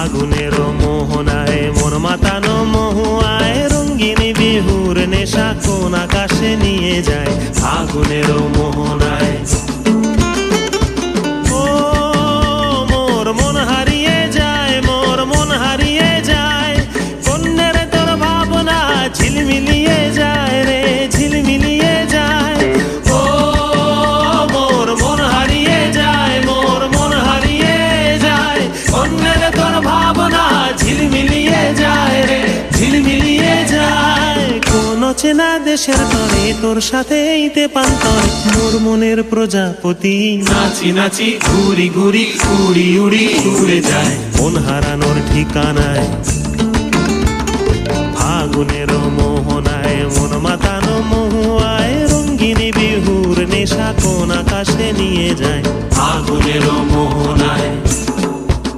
ফাগুনের মোহনায় মন মাতানো মহুয়ায় রঙিন বিহুর নেশা কোন আকাশে নিয়ে যায় ফাগুনের মোহনায়। ও মোর মন হারিয়ে যায়, মোর মন হারিয়ে যায়, কন্যের তোর ভাবনা ঝিলমিলিয়ে যায় রে ঝিলমিলিয়ে যায়। ও মোর মন হারিয়ে যায়, মোর মন হারিয়ে যায়, কন্যের তোর ভাবনা ঝিলমিলিয়ে যায় রে ঝিলমিলিয়ে যায়। কোন চেনা দেশের তরে তোর সাথে এইতে পান্তর মোর মনের প্রজাপতি নাচি নাচি ঘুরি ঘুরি উড়ি উড়ি উড়ে যায় মন হারানোর ঠিকানায়। ফাগুনের মোহনায় মন মাতানো মহুয়ায় রঙ্গিনী বিহুর নেশা কোন আকাশে নিয়ে যায় ফাগুনের মোহনায়।